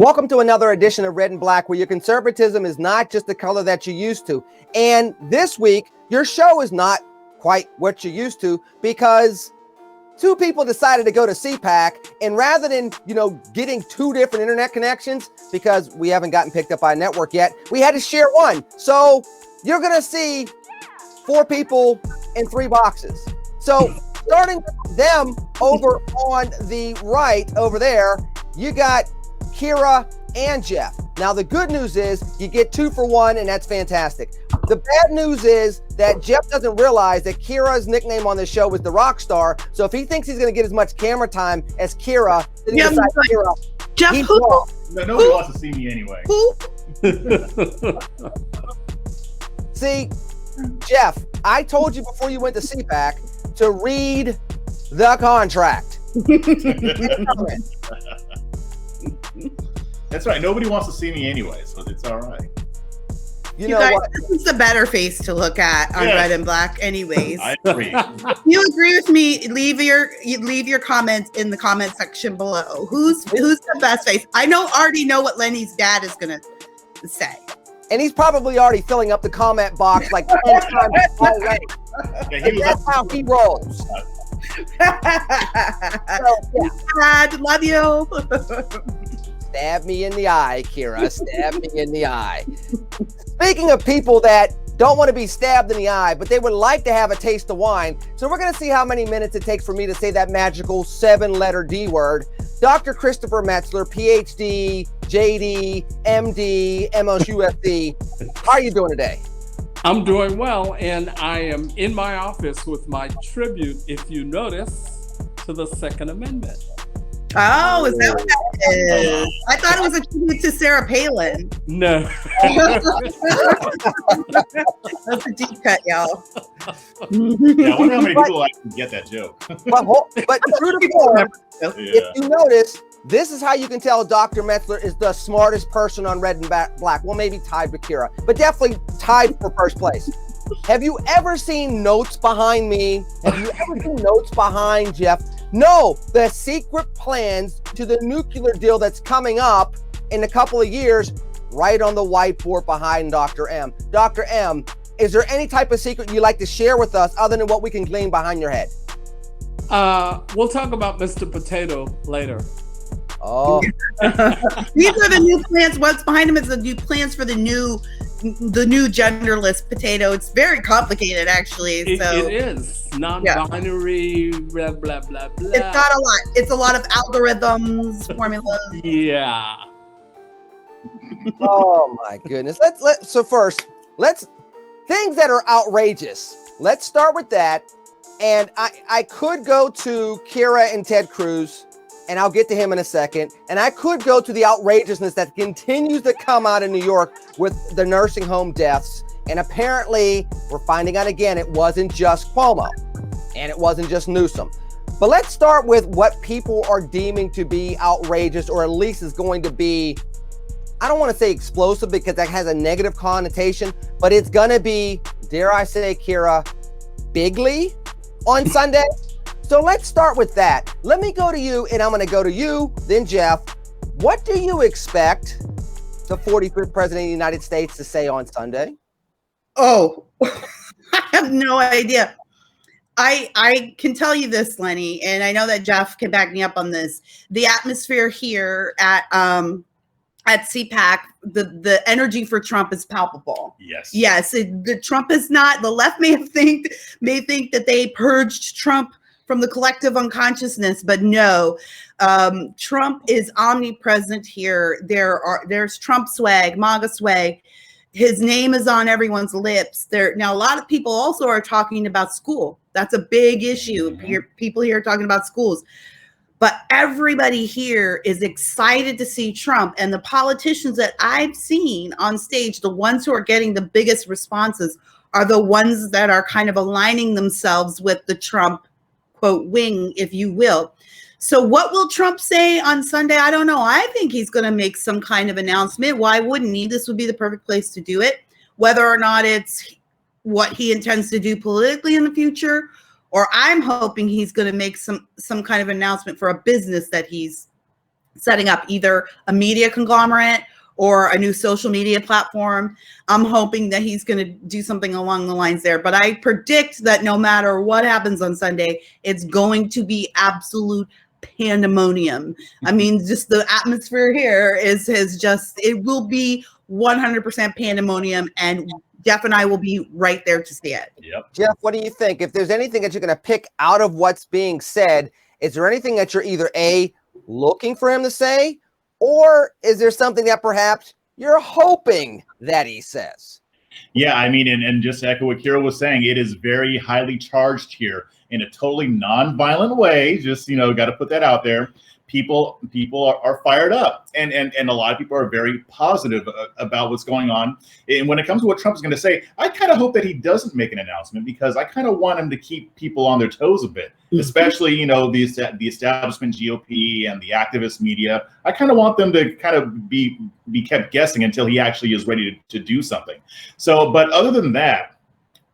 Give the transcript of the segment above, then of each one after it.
Welcome to another edition of Red and Black, where your conservatism is not just the color that you're used to. And this week, your show is not quite what you're used to because two people decided to go to CPAC, and rather than, getting two different internet connections, because we haven't gotten picked up by a network yet, we had to share one. So you're going to see four people in three boxes. So starting with them over on the right over there, you got Kira and Jeff. Now, the good news is you get 2 for 1, and that's fantastic. The bad news is that Jeff doesn't realize that Kira's nickname on the show is the rock star. So if he thinks he's going to get as much camera time as Kira, then he decides Kira. Jeff, he's who? wrong. No, nobody wants to see me anyway. Who? See, Jeff, I told you before you went to CPAC to read the contract. That's right. Nobody wants to see me anyway, so it's all right. You know guys, what? this is the better face to look at on Red and Black anyways. I agree. You agree with me, leave your comments in the comment section below. Who's the best face? Already know what Lenny's dad is gonna say. And he's probably already filling up the comment box like 10 times already. Yeah, That's how he rolls. So, yeah. Dad, love you. Stab me in the eye, Kira. Stab me in the eye. Speaking of people that don't want to be stabbed in the eye, but they would like to have a taste of wine, so we're going to see how many minutes it takes for me to say that magical 7-letter D word. Dr. Christopher Metzler, PhD, JD, MD, MSUFD. How are you doing today? I'm doing well, and I am in my office with my tribute, if you notice, to the Second Amendment. Oh, is that what that is? I thought it was a tribute to Sarah Palin. No. That's a deep cut, y'all. Yeah, I wonder how many people actually get that joke. But true to form, if you notice, this is how you can tell Dr. Metzler is the smartest person on Red and Black. Well, maybe tied with Kira, but definitely tied for first place. Have you ever seen notes behind me? Have you ever seen notes behind Jeff? No, the secret plans to the nuclear deal that's coming up in a couple of years, right on the whiteboard behind Dr. M. Dr. M, is there any type of secret you'd like to share with us other than what we can glean behind your head? We'll talk about Mr. Potato later. Oh, These are the new plans. What's behind him is the new plans for the new genderless potato. It's very complicated, actually. It is non-binary, blah blah blah blah. It's not a lot. It's a lot of algorithms, formulas. Yeah. oh my goodness. So first, things that are outrageous. Let's start with that. And I could go to Kira and Ted Cruz, and I'll get to him in a second. And I could go to the outrageousness that continues to come out of New York with the nursing home deaths. And apparently, we're finding out again, it wasn't just Cuomo, and it wasn't just Newsom. But let's start with what people are deeming to be outrageous, or at least is going to be, I don't want to say explosive because that has a negative connotation, but it's going to be, dare I say, Kira, bigly on Sunday. So let's start with that. Let me go to you, and I'm going to go to you, then Jeff. What do you expect the 45th president of the United States to say on Sunday? Oh, I have no idea. I can tell you this, Lenny, and I know that Jeff can back me up on this. The atmosphere here at CPAC, the energy for Trump is palpable. Yes. The Trump is not. The left may think that they purged Trump from the collective unconsciousness, but no, Trump is omnipresent here. There's Trump swag, MAGA swag. His name is on everyone's lips. Now, a lot of people also are talking about school. That's a big issue. People here are talking about schools. But everybody here is excited to see Trump. And the politicians that I've seen on stage, the ones who are getting the biggest responses, are the ones that are kind of aligning themselves with the Trump, quote, wing, if you will. So what will Trump say on Sunday? I don't know. I think he's going to make some kind of announcement. Why wouldn't he? This would be the perfect place to do it. Whether or not it's what he intends to do politically in the future, or I'm hoping he's going to make some kind of announcement for a business that he's setting up either a media conglomerate or a new social media platform. I'm hoping that he's going to do something along the lines there. But I predict that no matter what happens on Sunday, it's going to be absolute pandemonium. I mean, just the atmosphere here it will be 100% pandemonium, and Jeff and I will be right there to see it. Yep. Jeff, what do you think? If there's anything that you're going to pick out of what's being said, is there anything that you're either A, looking for him to say, or is there something that perhaps you're hoping that he says? Yeah, I mean, and just to echo what Kira was saying, it is very highly charged here in a totally non-violent way. Just, got to put that out there. People are fired up, and a lot of people are very positive about what's going on. And when it comes to what Trump's going to say, I kind of hope that he doesn't make an announcement, because I kind of want him to keep people on their toes a bit, especially the establishment GOP and the activist media. I kind of want them to kind of be kept guessing until he actually is ready to do something. So, but other than that,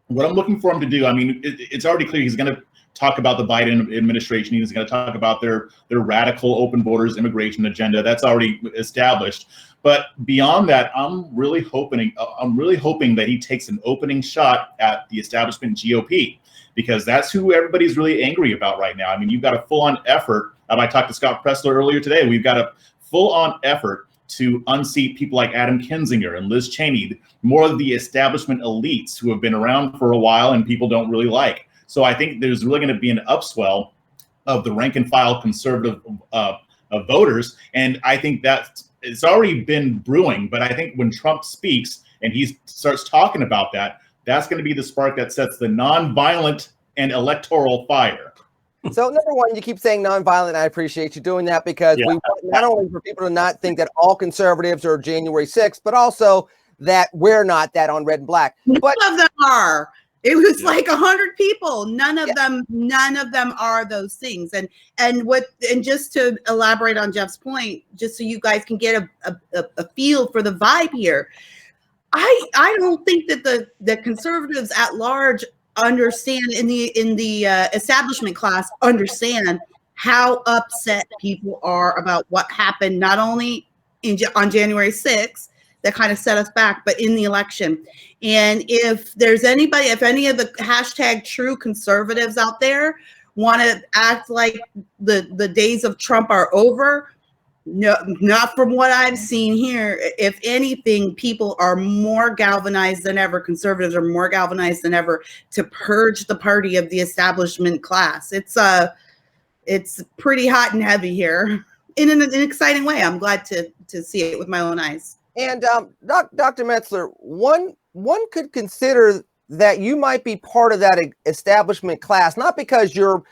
what I'm looking for him to do, I mean, it's already clear he's going to talk about the Biden administration. He's going to talk about their radical open borders immigration agenda. That's already established. But beyond that, I'm really hoping that he takes an opening shot at the establishment GOP, because that's who everybody's really angry about right now. I mean, you've got a full-on effort. I talked to Scott Pressler earlier today. We've got a full-on effort to unseat people like Adam Kinzinger and Liz Cheney, more of the establishment elites who have been around for a while and people don't really like. So I think there's really going to be an upswell of the rank and file conservative voters. And I think that it's already been brewing. But I think when Trump speaks and he starts talking about that, that's going to be the spark that sets the nonviolent and electoral fire. So number one, you keep saying nonviolent. And I appreciate you doing that, because we want not only for people to not think that all conservatives are January 6th, but also that we're not that on red and black. But none of them are. It was like 100 people. None of them are those things. And just to elaborate on Jeff's point, just so you guys can get a feel for the vibe here, I don't think that the conservatives at large understand in the establishment class understand how upset people are about what happened, not only on January 6th, that kind of set us back, but in the election. And if any of the hashtag true conservatives out there want to act like the days of Trump are over, no, not from what I've seen here. If anything, people are more galvanized than ever. Conservatives are more galvanized than ever to purge the party of the establishment class. It's pretty hot and heavy here in an exciting way. I'm glad to see it with my own eyes. And Dr. Metzler, one could consider that you might be part of that establishment class, not because you're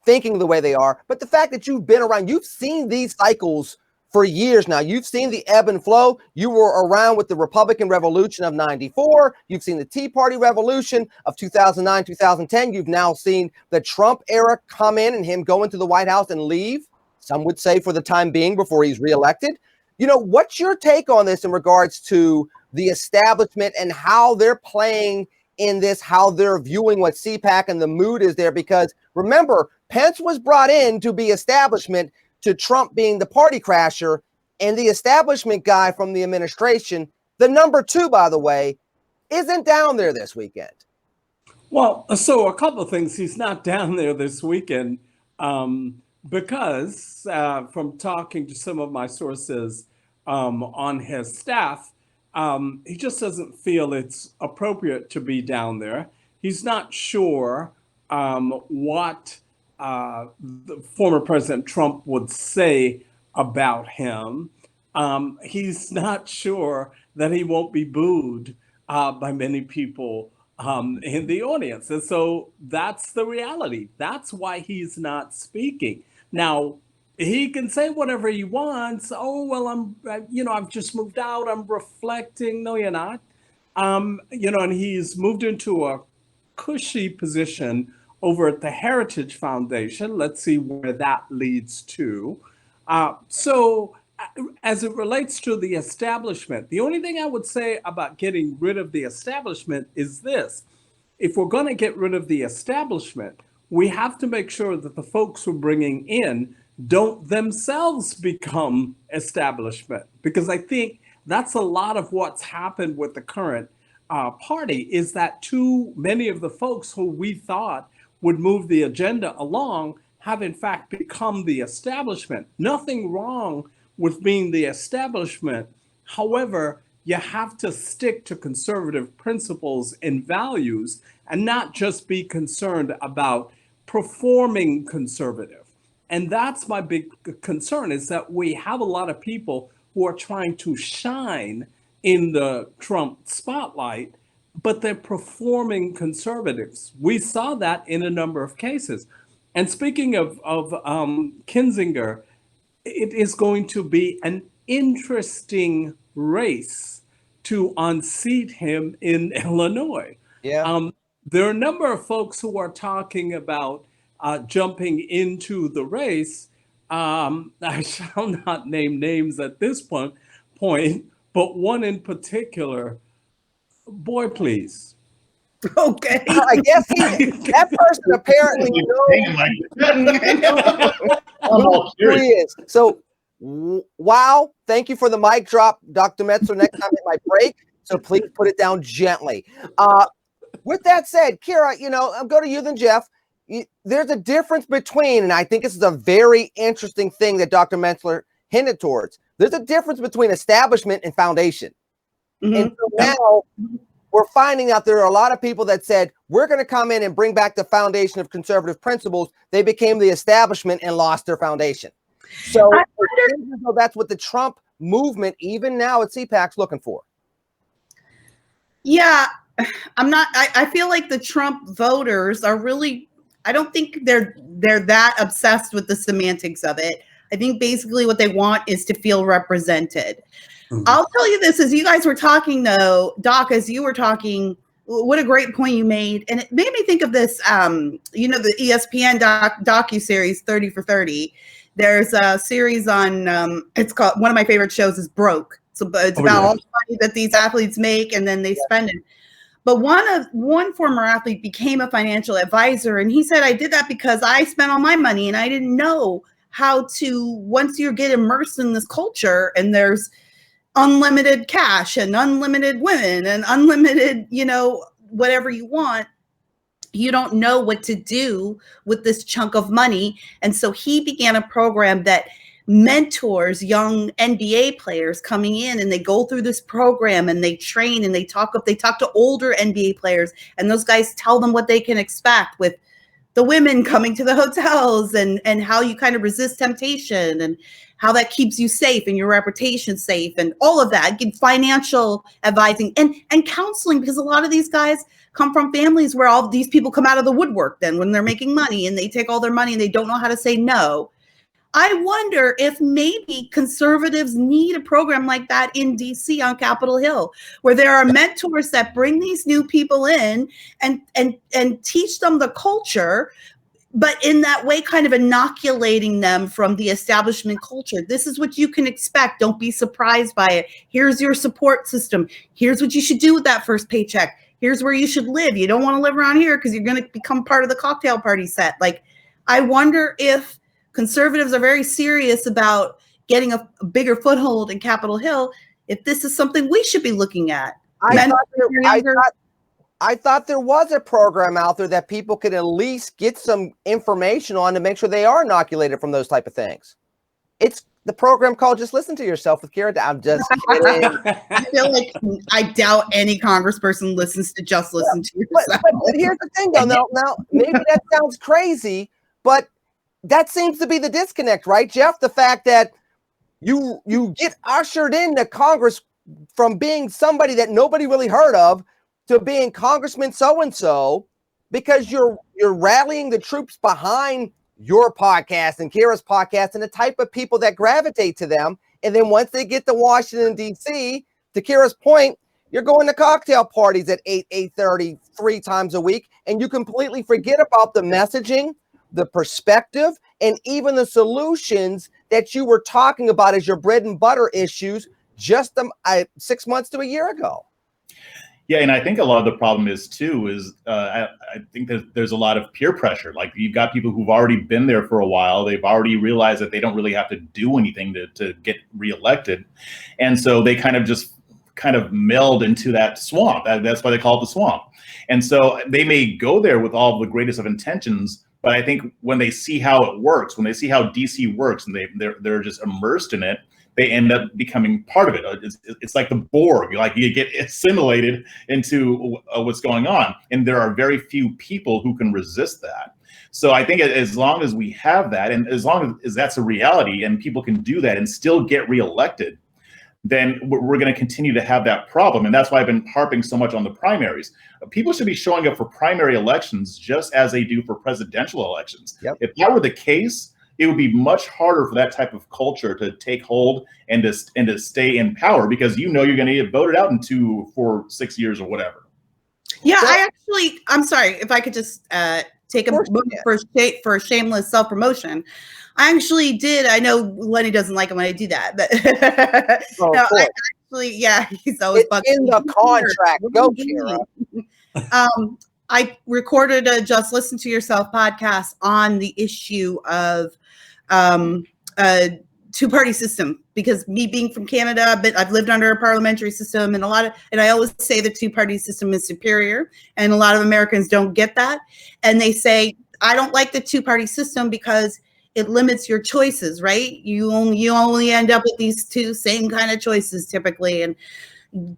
thinking the way they are, but the fact that you've been around, you've seen these cycles for years now. You've seen the ebb and flow. You were around with the Republican Revolution of 94. You've seen the Tea Party Revolution of 2009, 2010. You've now seen the Trump era come in and him go into the White House and leave, some would say for the time being before he's reelected. What's your take on this in regards to the establishment and how they're playing in this, how they're viewing what CPAC and the mood is there? Because remember, Pence was brought in to be establishment to Trump being the party crasher, and the establishment guy from the administration, the number 2, by the way, isn't down there this weekend. Well, so a couple of things. He's not down there this weekend. Because from talking to some of my sources on his staff, he just doesn't feel it's appropriate to be down there. He's not sure what the former President Trump would say about him. He's not sure that he won't be booed by many people in the audience. And so that's the reality. That's why he's not speaking. Now, he can say whatever he wants. Oh, well, I've just moved out. I'm reflecting. No, you're not. And he's moved into a cushy position over at the Heritage Foundation. Let's see where that leads to. So as it relates to the establishment, the only thing I would say about getting rid of the establishment is this. If we're going to get rid of the establishment, we have to make sure that the folks we're bringing in don't themselves become establishment. Because I think that's a lot of what's happened with the current party, is that too many of the folks who we thought would move the agenda along have in fact become the establishment. Nothing wrong with being the establishment. However, you have to stick to conservative principles and values and not just be concerned about performing conservative. And that's my big concern, is that we have a lot of people who are trying to shine in the Trump spotlight, but they're performing conservatives. We saw that in a number of cases. And speaking of Kinzinger, it is going to be an interesting race to unseat him in Illinois. Yeah. There are a number of folks who are talking about jumping into the race. I shall not name names at this point, but one in particular, boy, please. Okay. I guess that person apparently knows who he is. So, wow. Thank you for the mic drop, Dr. Metzler. Next time it might break, so please put it down gently. With that said, Kira, I'll go to you then, Jeff. There's a difference between, and I think this is a very interesting thing that Dr. Metzler hinted towards. There's a difference between establishment and foundation. Mm-hmm. And so now we're finding out there are a lot of people that said, we're going to come in and bring back the foundation of conservative principles. They became the establishment and lost their foundation. So that's what the Trump movement, even now at CPAC, is looking for. Yeah, I feel like the Trump voters are really, I don't think they're that obsessed with the semantics of it. I think basically what they want is to feel represented. Mm-hmm. I'll tell you this, as you guys were talking though, Doc, as you were talking, what a great point you made. And it made me think of this, the ESPN docuseries 30 for 30. There's a series on, it's called, one of my favorite shows is Broke. So it's about all the money that these athletes make and then they spend it. But one former athlete became a financial advisor, and he said, I did that because I spent all my money and I didn't know how to, once you get immersed in this culture and there's unlimited cash and unlimited women and unlimited, whatever you want, you don't know what to do with this chunk of money. And so he began a program that mentors young NBA players coming in, and they go through this program and they train and they talk to older NBA players, and those guys tell them what they can expect with the women coming to the hotels and how you kind of resist temptation and how that keeps you safe and your reputation safe and all of that. Give financial advising and counseling, because a lot of these guys come from families where all these people come out of the woodwork then when they're making money and they take all their money and they don't know how to say no. I wonder if maybe conservatives need a program like that in DC on Capitol Hill, where there are mentors that bring these new people in and teach them the culture, but in that way, kind of inoculating them from the establishment culture. This is what you can expect. Don't be surprised by it. Here's your support system. Here's what you should do with that first paycheck. Here's where you should live. You don't want to live around here because you're going to become part of the cocktail party set. Like, I wonder if conservatives are very serious about getting a bigger foothold in Capitol Hill, if this is something we should be looking at. I thought there was a program out there that people could at least get some information on to make sure they are inoculated from those type of things. It's the program called Just Listen to Yourself with Kira. I'm just kidding. I feel like I doubt any congressperson listens to Just Listen to Yourself. But here's the thing, though. Now, maybe that sounds crazy, but that seems to be the disconnect, right, Jeff? The fact that you get ushered into Congress from being somebody that nobody really heard of to being Congressman so-and-so because you're rallying the troops behind your podcast and Kira's podcast and the type of people that gravitate to them. And then once they get to Washington, D.C., to Kira's point, you're going to cocktail parties at 8:30 3 times a week, and you completely forget about the messaging, the perspective, and even the solutions that you were talking about as your bread and butter issues just 6 months to a year ago. Yeah, and I think a lot of the problem is too is I think that there's a lot of peer pressure. Like you've got people who've already been there for a while. They've already realized that they don't really have to do anything to get reelected, and so they kind of meld into that swamp. That's why they call it the swamp. And so they may go there with all the greatest of intentions, but I think when they see how it works, when they see how DC works, and they're just immersed in it, they end up becoming part of it. It's like the Borg, like you get assimilated into what's going on. And there are very few people who can resist that. So I think as long as we have that, and as long as that's a reality and people can do that and still get reelected, then we're going to continue to have that problem. And that's why I've been harping so much on the primaries. People should be showing up for primary elections just as they do for presidential elections. Yep. If that were the case, it would be much harder for that type of culture to take hold and to stay in power, because you're going to get voted out in 2, 4, 6 years or whatever. Yeah, I'm sorry if I could just take a moment for shameless self-promotion. I actually did. I know Lenny doesn't like it when I do that, but he's always in the contract. Go, Kira. I recorded a Just Listen to Yourself podcast on the issue of two-party system, because me being from Canada, but I've lived under a parliamentary system, and I always say the two-party system is superior, and a lot of Americans don't get that, and they say I don't like the two-party system because it limits your choices, right? You only end up with these two same kind of choices typically, and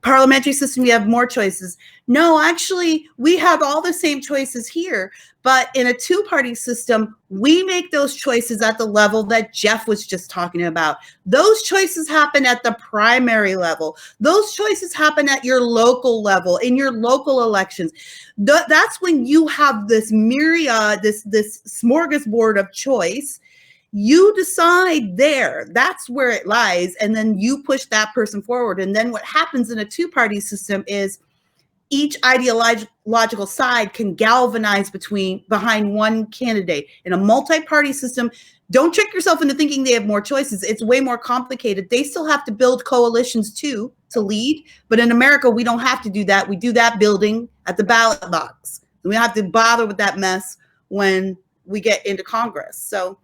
parliamentary system, you have more choices. No, actually, we have all the same choices here, but in a two-party system, we make those choices at the level that Jeff was just talking about. Those choices happen at the primary level. Those choices happen at your local level, in your local elections. That's when you have this myriad, this smorgasbord of choice. You decide there, that's where it lies, and then you push that person forward. And then what happens in a two-party system is each ideological side can galvanize behind one candidate. In a multi-party system, don't trick yourself into thinking they have more choices. It's way more complicated. They still have to build coalitions too to lead, but in America, we don't have to do that. We do that building at the ballot box. We don't have to bother with that mess when we get into Congress. So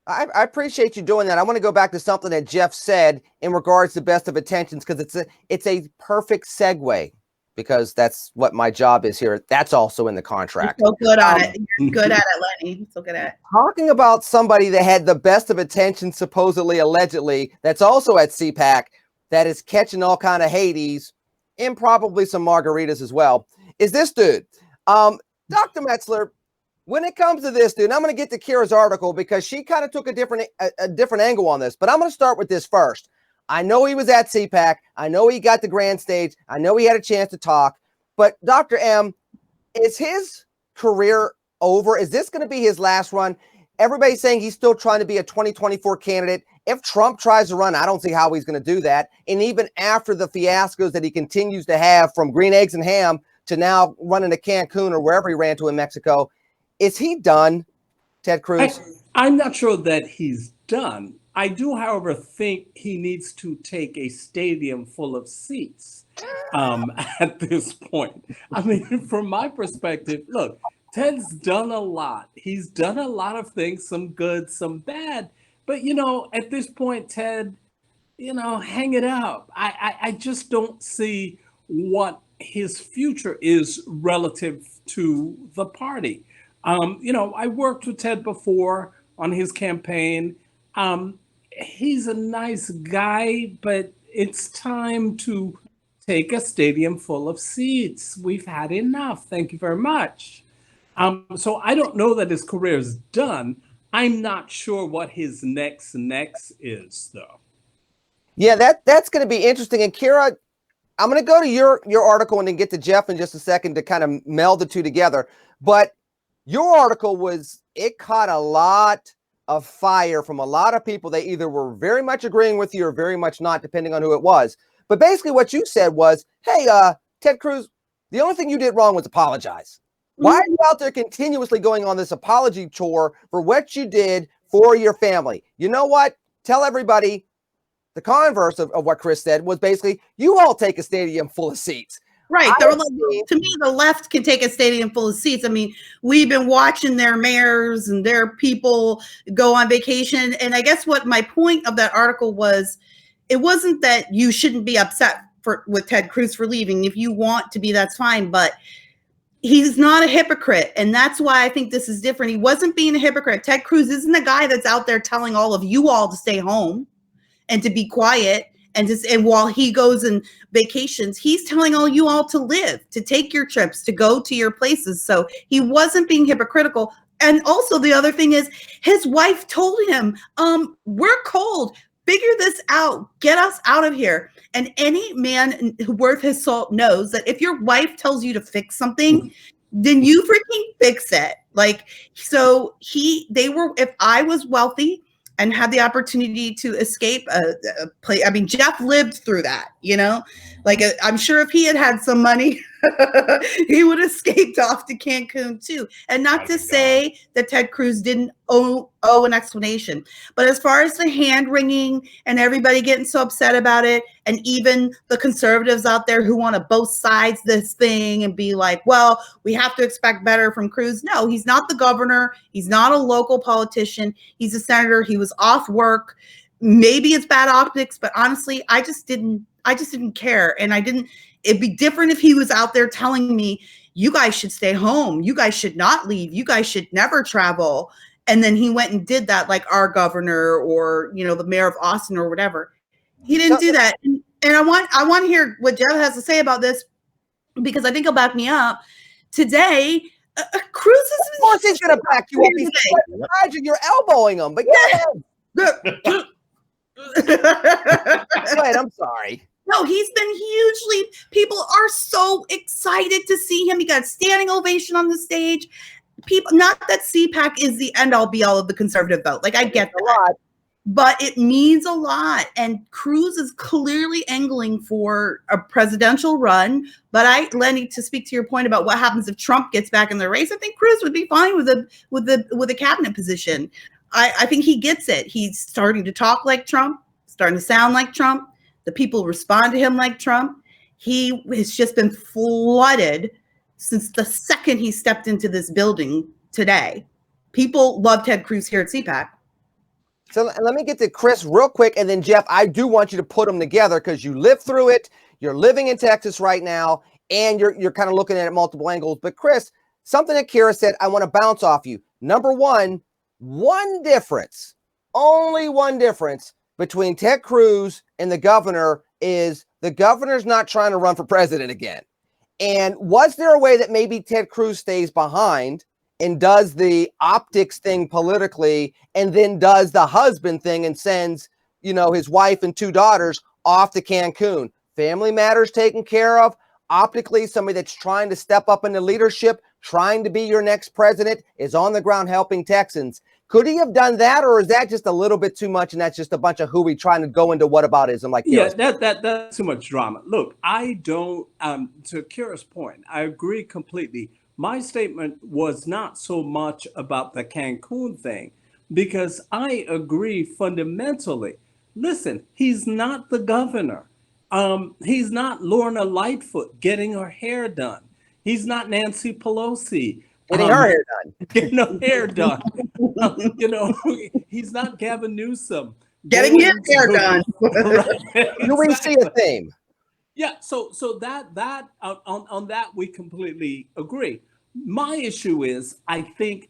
I appreciate you doing that. I want to go back to something that Jeff said in regards to best of intentions, because it's a perfect segue, because that's what my job is here. That's also in the contract. You're so good at it. You're good at it, Lenny. So good at it. Talking about somebody that had the best of intentions, supposedly, allegedly, that's also at CPAC, that is catching all kind of Hades and probably some margaritas as well, is this dude. Dr. Metzler, when it comes to this dude, and I'm going to get to Kira's article because she kind of took a different angle on this, but I'm going to start with this first. I know he was at CPAC. I know he got the grand stage. I know he had a chance to talk, but Dr. M, is his career over? Is this going to be his last run? Everybody's saying he's still trying to be a 2024 candidate. If Trump tries to run, I don't see how he's going to do that. And even after the fiascos that he continues to have, from green eggs and ham to now running to Cancun or wherever he ran to in Mexico, is he done, Ted Cruz? I'm not sure that he's done. I do, however, think he needs to take a stadium full of seats at this point. I mean, from my perspective, look, Ted's done a lot. He's done a lot of things, some good, some bad. But, at this point, Ted, hang it up. I just don't see what his future is relative to the party. I worked with Ted before on his campaign. He's a nice guy, but it's time to take a stadium full of seats. We've had enough. Thank you very much. So I don't know that his career is done. I'm not sure what his next is, though. Yeah, that's going to be interesting. And Kira, I'm going to go to your article and then get to Jeff in just a second to kind of meld the two together. But your article it caught a lot of fire from a lot of people. They either were very much agreeing with you or very much not, depending on who it was. But basically what you said was, hey, Ted Cruz, the only thing you did wrong was apologize. Why are you out there continuously going on this apology tour for what you did for your family? You know what? Tell everybody the converse of what Chris said was basically, you all take a stadium full of seats. Right. To me, the left can take a stadium full of seats. I mean, we've been watching their mayors and their people go on vacation. And I guess what my point of that article was, it wasn't that you shouldn't be upset with Ted Cruz for leaving. If you want to be, that's fine. But he's not a hypocrite. And that's why I think this is different. He wasn't being a hypocrite. Ted Cruz isn't a guy that's out there telling all of you all to stay home and to be quiet. And while he goes and vacations, he's telling all you all to live, to take your trips, to go to your places. So he wasn't being hypocritical. And also the other thing is his wife told him, we're cold. Figure this out. Get us out of here. And any man worth his salt knows that if your wife tells you to fix something, then you freaking fix it. Like, so if I was wealthy and had the opportunity to escape a place, I mean, Jeff lived through that, like I'm sure if he had some money, he would have escaped off to Cancun too. And not to say that Ted Cruz didn't owe an explanation, but as far as the hand wringing and everybody getting so upset about it, and even the conservatives out there who want to both sides this thing and be like, well, we have to expect better from Cruz. No, he's not the governor. He's not a local politician. He's a senator. He was off work. Maybe it's bad optics, but honestly, I just didn't care. And it'd be different if he was out there telling me, you guys should stay home. You guys should not leave. You guys should never travel. And then he went and did that, like our governor or, the mayor of Austin or whatever. He didn't do that. And I want to hear what Jeff has to say about this, because I think he'll back me up. Today, Cruz is... Of course he's going to back you up. He's imagine you're elbowing him. But go ahead, I'm sorry. No, he's been hugely... People are so excited to see him. He got a standing ovation on the stage. People, not that CPAC is the end-all be-all of the conservative vote. Like, I get that. But it means a lot. And Cruz is clearly angling for a presidential run. But Lenny, to speak to your point about what happens if Trump gets back in the race, I think Cruz would be fine with a cabinet position. I think he gets it. He's starting to talk like Trump, starting to sound like Trump. The people respond to him like Trump. He has just been flooded since the second he stepped into this building today. People love Ted Cruz here at CPAC. So let me get to Chris real quick, and then Jeff, I do want you to put them together because you lived through it. You're living in Texas right now, and you're kind of looking at it multiple angles. But Chris, something that Kira said, I want to bounce off you. Number one difference, only one difference between Ted Cruz and the governor is the governor's not trying to run for president again. And was there a way that maybe Ted Cruz stays behind and does the optics thing politically, and then does the husband thing and sends, his wife and 2 daughters off to Cancun? Family matters taken care of. Optically, somebody that's trying to step up into leadership, trying to be your next president, is on the ground helping Texans. Could he have done that, or is that just a little bit too much, and that's just a bunch of hooey trying to go into whataboutism? Like, that's too much drama. Look, I don't. To Kira's point, I agree completely. My statement was not so much about the Cancun thing, because I agree fundamentally. Listen, he's not the governor. He's not Lorna Lightfoot getting her hair done. He's not Nancy Pelosi getting her hair done. Getting her hair done. He's not Gavin Newsom getting his hair done. Right, do we see a theme? Yeah. So that on that we completely agree. My issue is, I think,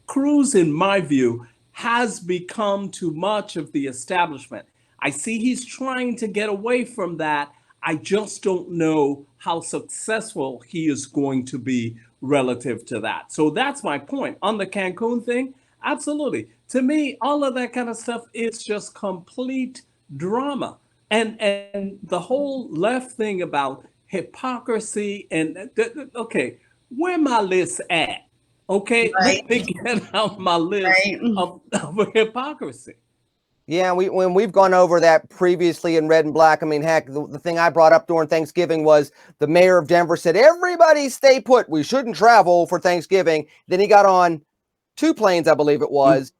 Cruz, in my view, has become too much of the establishment. I see he's trying to get away from that. I just don't know how successful he is going to be relative to that. So that's my point. On the Cancun thing, absolutely. To me, all of that kind of stuff, it's just complete drama. And the whole left thing about hypocrisy and okay, where my list at? Okay, right. Let me get out my list of hypocrisy. Yeah, when we've gone over that previously in Red and Black, I mean, heck, the thing I brought up during Thanksgiving was the mayor of Denver said, everybody stay put. We shouldn't travel for Thanksgiving. Then he got on 2 planes, I believe it was,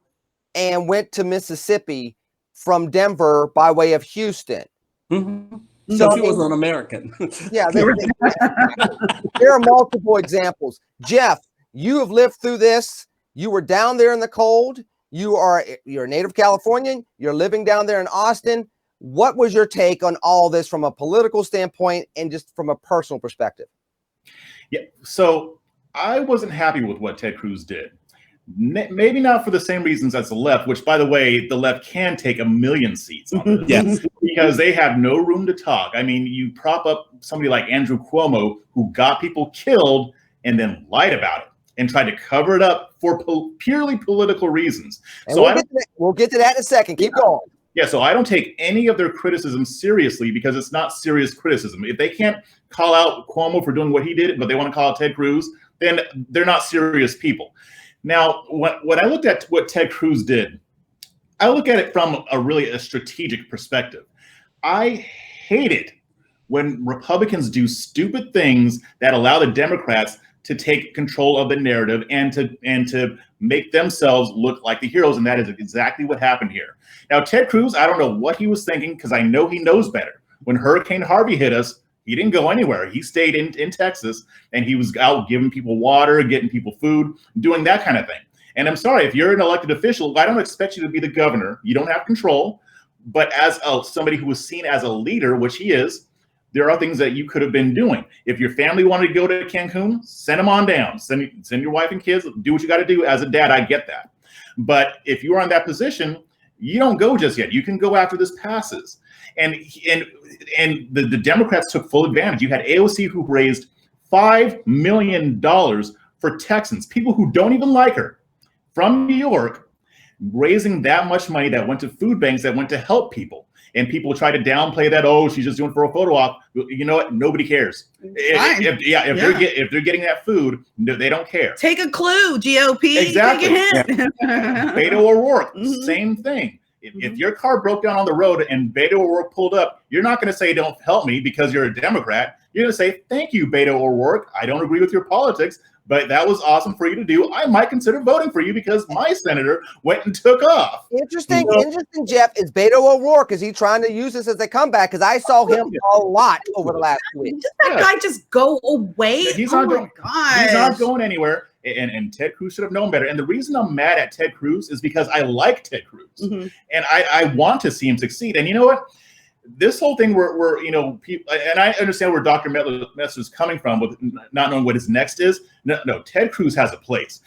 and went to Mississippi from Denver by way of Houston. Mm-hmm. So he was an American. yeah, there are multiple examples. Jeff, you have lived through this. You were down there in the cold. You're a native Californian. You're living down there in Austin. What was your take on all this from a political standpoint and just from a personal perspective? Yeah, so I wasn't happy with what Ted Cruz did. Maybe not for the same reasons as the left, which, by the way, the left can take 1 million seats on this. Yes. Because they have no room to talk. I mean, you prop up somebody like Andrew Cuomo, who got people killed and then lied about it and tried to cover it up for purely political reasons. And so we'll get to that in a second. Keep going. Yeah, so I don't take any of their criticism seriously because it's not serious criticism. If they can't call out Cuomo for doing what he did, but they want to call out Ted Cruz, then they're not serious people. Now, when I looked at what Ted Cruz did, I look at it from a strategic perspective. I hate it when Republicans do stupid things that allow the Democrats to take control of the narrative and to make themselves look like the heroes, and that is exactly what happened here. Now, Ted Cruz, I don't know what he was thinking because I know he knows better. When Hurricane Harvey hit us, he didn't go anywhere. He stayed in Texas, and he was out giving people water, getting people food, doing that kind of thing. And I'm sorry, if you're an elected official, I don't expect you to be the governor. You don't have control. But as somebody who was seen as a leader, which he is, there are things that you could have been doing. If your family wanted to go to Cancun, send them on down. Send your wife and kids. Do what you got to do. As a dad, I get that. But if you are in that position, you don't go just yet. You can go after this passes. And the Democrats took full advantage. You had AOC who raised $5 million for Texans, people who don't even like her, from New York, raising that much money that went to food banks that went to help people. And people try to downplay that. Oh, she's just doing for a photo op. You know what? Nobody cares. If they're getting that food, they don't care. Take a clue, GOP. Exactly. Take a hint. Beto O'Rourke, same thing. If your car broke down on the road and Beto O'Rourke pulled up, you're not going to say, don't help me because you're a Democrat. You're going to say, thank you, Beto O'Rourke. I don't agree with your politics, but that was awesome for you to do. I might consider voting for you because my senator went and took off. Interesting, Jeff. Is Beto O'Rourke, is he trying to use this as a comeback? Because I saw him a lot over the last week. Does that guy just go away? He's oh not my going, gosh. He's not going anywhere. And Ted Cruz should have known better. And the reason I'm mad at Ted Cruz is because I like Ted Cruz. And I want to see him succeed. And you know what? This whole thing where people, and I understand where Dr. Metzler is coming from with not knowing what his next is. No, Ted Cruz has a place.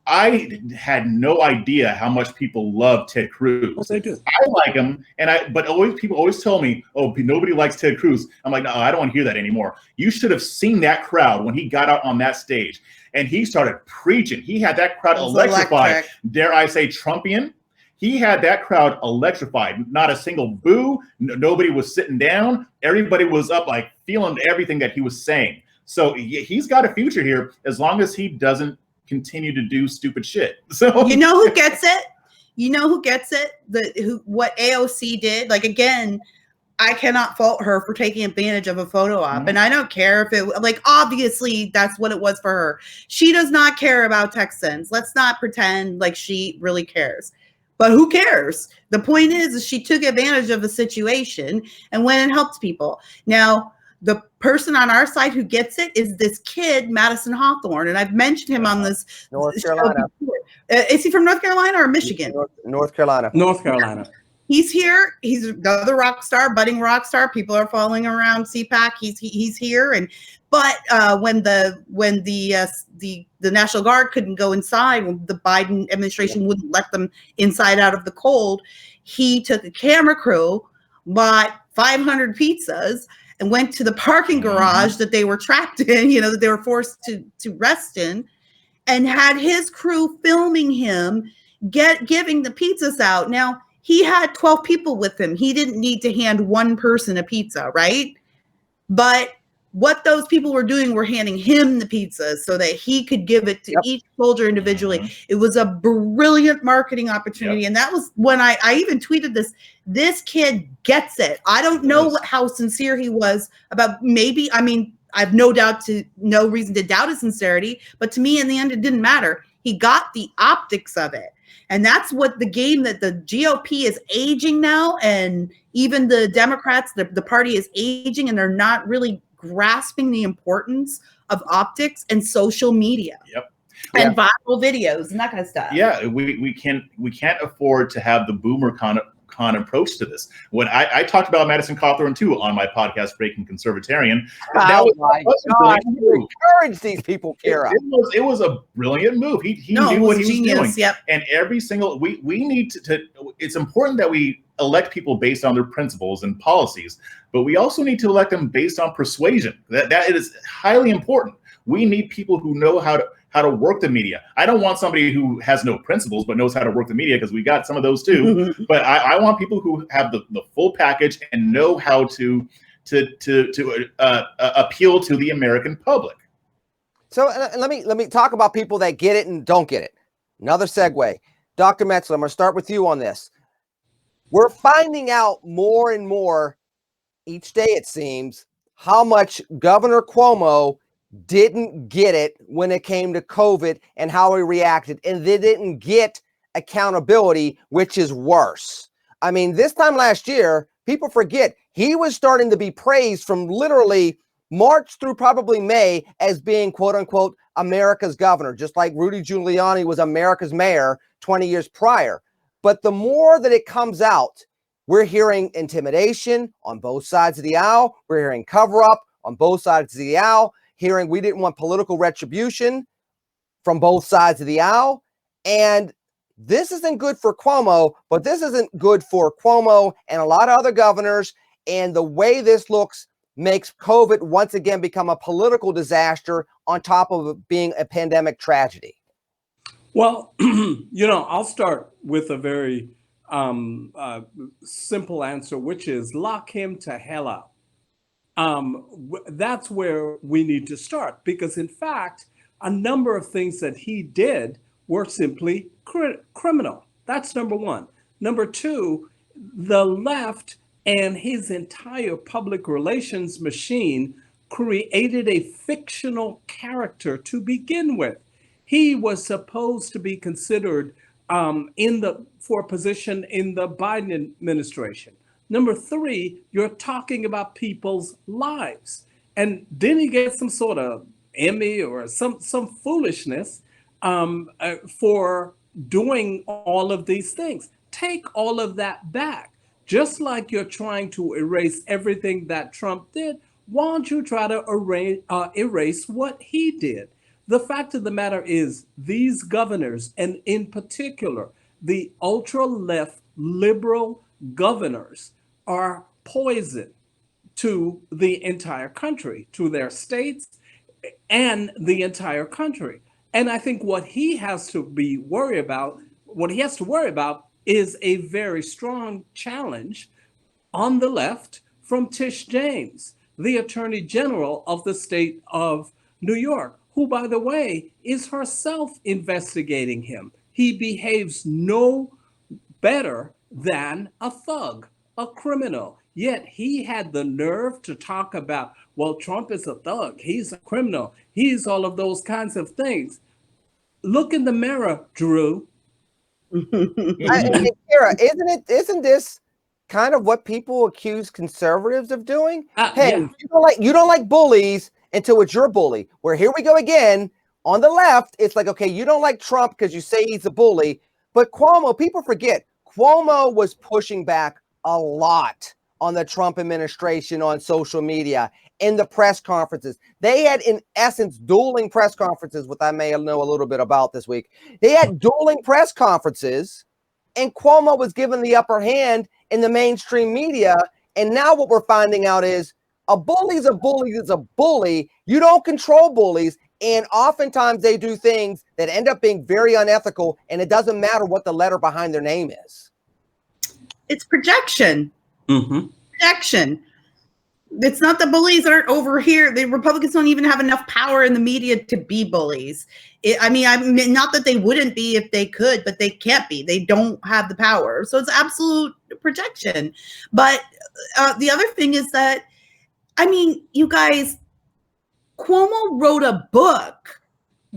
I had no idea how much people love Ted Cruz. Yes, they do. I like him, but people always tell me, "Oh, nobody likes Ted Cruz." I'm like, no, I don't want to hear that anymore. You should have seen that crowd when he got out on that stage and he started preaching. He had that crowd electrified. Electric. Dare I say, Trumpian? He had that crowd electrified. Not a single boo. Nobody was sitting down. Everybody was up, like feeling everything that he was saying. So he's got a future here as long as he doesn't continue to do stupid shit. So you know who gets it? You know who gets it? What AOC did. Like, again, I cannot fault her for taking advantage of a photo op. And I don't care if it, like, obviously that's what it was for her. She does not care about Texans. Let's not pretend like she really cares. But who cares? The point is she took advantage of the situation and went and helped people. Now, the person on our side who gets it is this kid, Madison Hawthorne. And I've mentioned him on this. North Carolina. Is he from North Carolina or Michigan? North Carolina. North Carolina. He's here. He's another rock star, budding rock star. People are following around CPAC. He's here. But when the National Guard couldn't go inside, when the Biden administration wouldn't let them inside out of the cold, he took a camera crew, bought 500 pizzas, and went to the parking garage that they were trapped in, that they were forced to rest in, and had his crew filming him giving the pizzas out. Now, he had 12 people with him. He didn't need to hand one person a pizza, right? But what those people were doing were handing him the pizzas so that he could give it to each soldier individually. It was a brilliant marketing opportunity. And that was when I even tweeted this kid gets it. I don't know how sincere he was about I have no reason to doubt his sincerity, but to me in the end, it didn't matter. He got the optics of it. And that's what the game that the GOP is aging now. And even the Democrats, the party is aging, and they're not really grasping the importance of optics and social media. Yep. And viral videos and that kind of stuff. Yeah, we can't afford to have the boomer con approach to this. When I talked about Madison Cawthorn too on my podcast, Breaking Conservatarian, that was you encourage these people, Kira. It was a brilliant move. He knew what he was doing. Yep. And every single we need to. It's important that we elect people based on their principles and policies, but we also need to elect them based on persuasion. That is highly important. We need people who know how to work the media. I don't want somebody who has no principles but knows how to work the media, because we got some of those too. But I want people who have the full package and know how to appeal to the American public. So let me talk about people that get it and don't get it. Another segue. Dr. Metzler, I'm going to start with you on this. We're finding out more and more each day, it seems, how much Governor Cuomo didn't get it when it came to COVID and how he reacted. And they didn't get accountability, which is worse. I mean, this time last year, people forget he was starting to be praised from literally March through probably May as being, quote unquote, America's governor, just like Rudy Giuliani was America's mayor 20 years prior. But the more that it comes out, we're hearing intimidation on both sides of the aisle. We're hearing cover up on both sides of the aisle. Hearing we didn't want political retribution from both sides of the aisle. And this isn't good for Cuomo, but this isn't good for Cuomo and a lot of other governors. And the way this looks makes COVID once again become a political disaster on top of it being a pandemic tragedy. Well, I'll start with a very simple answer, which is lock him to hell up. That's where we need to start, because in fact, a number of things that he did were simply criminal. That's number one. Number two, the left and his entire public relations machine created a fictional character to begin with. He was supposed to be considered for a position in the Biden administration. Number three, you're talking about people's lives. And then he get some sort of Emmy or some foolishness for doing all of these things. Take all of that back. Just like you're trying to erase everything that Trump did, why don't you try to erase what he did? The fact of the matter is, these governors, and in particular, the ultra-left liberal governors, are poison to the entire country, to their states and the entire country. And I think what he has to worry about is a very strong challenge on the left from Tish James, the Attorney General of the state of New York, who, by the way, is herself investigating him. He behaves no better than a thug, a criminal. Yet he had the nerve to talk about, well, Trump is a thug, he's a criminal, he's all of those kinds of things. Look in the mirror, Drew. Kira, isn't this kind of what people accuse conservatives of doing? Hey, yeah. you don't like bullies until it's your bully. Where here we go again on the left. It's like, okay, you don't like Trump because you say he's a bully, but Cuomo, people forget, Cuomo was pushing back a lot on the Trump administration on social media, in the press conferences. They had, in essence, dueling press conferences, which I may know a little bit about this week. They had dueling press conferences, and Cuomo was given the upper hand in the mainstream media. And now what we're finding out is a bully is a bully is a bully. You don't control bullies. And oftentimes they do things that end up being very unethical, and it doesn't matter what the letter behind their name is. It's projection. Mm-hmm. Projection. It's not the bullies aren't over here. The Republicans don't even have enough power in the media to be bullies. I mean, not that they wouldn't be if they could, but they can't be. They don't have the power. So it's absolute projection. But the other thing is that, I mean, you guys, Cuomo wrote a book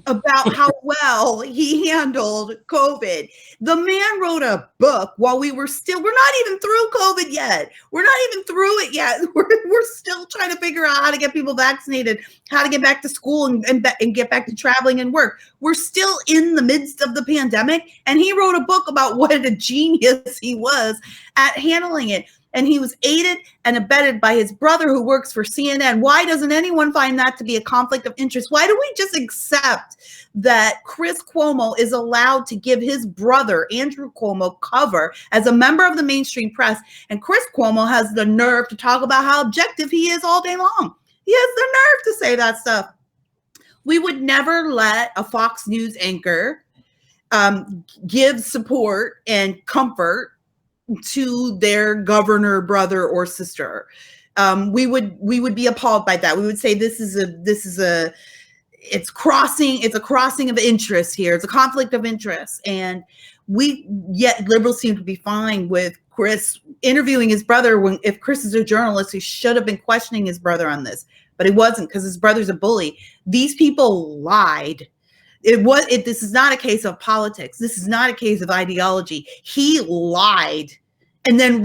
about how well he handled COVID. The man wrote a book while we're not even through COVID yet. We're not even through it yet. We're still trying to figure out how to get people vaccinated, how to get back to school and get back to traveling and work. We're still in the midst of the pandemic. And he wrote a book about what a genius he was at handling it. And he was aided and abetted by his brother who works for CNN. Why doesn't anyone find that to be a conflict of interest? Why do we just accept that Chris Cuomo is allowed to give his brother, Andrew Cuomo, cover as a member of the mainstream press? And Chris Cuomo has the nerve to talk about how objective he is all day long. He has the nerve to say that stuff. We would never let a Fox News anchor give support and comfort to their governor, brother, or sister. We would be appalled by that. We would say it's a crossing of interest here. It's a conflict of interest. And yet liberals seem to be fine with Chris interviewing his brother if Chris is a journalist, he should have been questioning his brother on this, but he wasn't because his brother's a bully. These people lied. This is not a case of politics. This is not a case of ideology. He lied and then